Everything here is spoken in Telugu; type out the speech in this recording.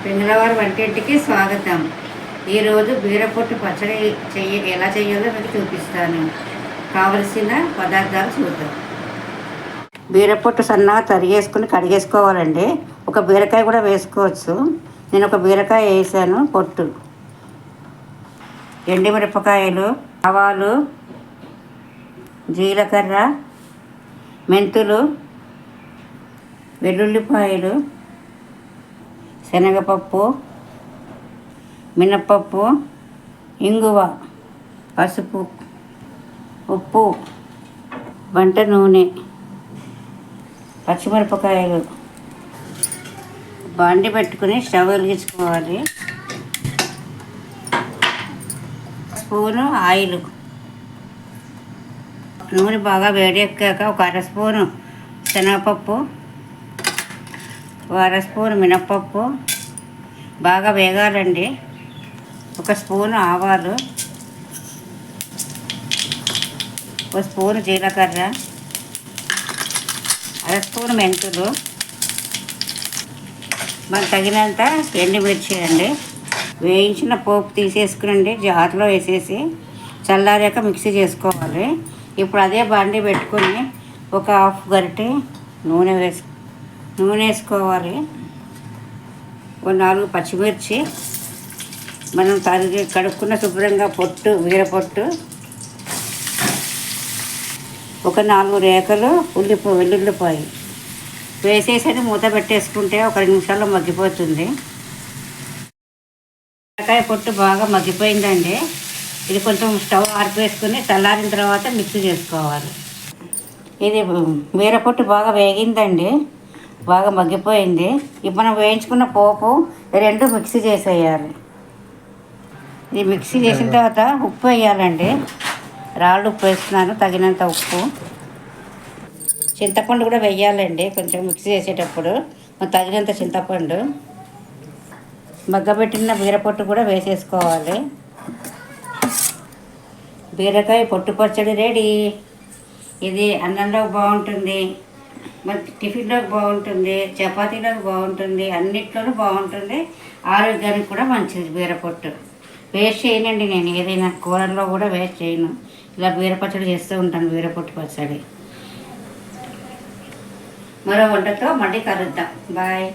పెంగళవారి వంటింటికి స్వాగతం. ఈరోజు బీరపొట్టు పచ్చడి ఎలా చేయాలో మీకు చూపిస్తాను. కావలసిన పదార్థాలు చూద్దాం. బీరపొట్టు సన్నగా తరిగేసుకుని కడిగేసుకోవాలండి. ఒక బీరకాయ కూడా వేసుకోవచ్చు. నేను ఒక బీరకాయ వేసాను. పొట్టు, ఎండుమిరపకాయలు, ఆవాలు, జీలకర్ర, మెంతులు, వెల్లుల్లిపాయలు, శనగపప్పు, మినప్పప్పు, ఇంగువ, పసుపు, ఉప్పు, వంట నూనె, పచ్చిమిరపకాయలు. బాండి పెట్టుకుని స్టవ్ వెలిగించుకోవాలి. Spoon oil. నూనె బాగా వేడెక్కాక ఒక అర స్పూను శనగపప్పు, అర స్పూను మినప్పప్పు బాగా వేగాలండి. ఒక స్పూను ఆవాలు, ఒక స్పూను జీలకర్ర, అర స్పూను మెంతులు, మనకు తగినంత ఎండుమిర్చి అండి. వేయించిన పోపు తీసేసుకునండి, జార్లో వేసేసి చల్లారాక మిక్సీ చేసుకోవాలి. ఇప్పుడు అదే బాండి పెట్టుకొని ఒక హాఫ్ గరిటె నూనె వేసుకోవాలి. ఒక 4 పచ్చిమిర్చి, మనం కడుక్కున్న శుభ్రంగా బీరపొట్టు, ఒక 4 రేఖలు వెల్లుల్లిపాయ వేసేసి మూత పెట్టేసుకుంటే ఒక 2 నిమిషాల్లో మగ్గిపోతుంది. బీరకాయ పొట్టు బాగా మగ్గిపోయిందండి. ఇది కొంచెం స్టవ్ ఆర్పేసుకుని చల్లారిన తర్వాత మిక్సీ చేసుకోవాలి. ఇది బీరపొట్టు బాగా వేగిందండి, బాగా మగ్గిపోయింది. ఇప్పుడు మనం వేయించుకున్న పోపు 2 మిక్సీ చేసేయాలి. ఇది మిక్సీ చేసిన తర్వాత ఉప్పు వేయాలండి. రాళ్ళు ఉప్పు వేస్తున్నాను, తగినంత ఉప్పు. చింతపండు కూడా వేయాలండి కొంచెం మిక్సీ చేసేటప్పుడు, తగినంత చింతపండు. మగ్గబెట్టిన బీరపొట్టు కూడా వేసేసుకోవాలి. బీరకాయ పొట్టు పచ్చడి రెడీ. ఇది అన్నంలోకి బాగుంటుంది, మరి టిఫిన్లోకి బాగుంటుంది, చపాతీలోకి బాగుంటుంది, అన్నిట్లోనూ బాగుంటుంది. ఆరోగ్యానికి కూడా మంచిది. బీరపొట్టు వేస్ట్ చేయనండి, నేను ఏదైనా కూరల్లో కూడా వేస్ట్ చేయను. ఇలా బీర పచ్చడి చేస్తూ ఉంటాను. బీరపొట్టు పచ్చడి. మరో వంటతో మళ్ళీ కలుద్దాం. బాయ్.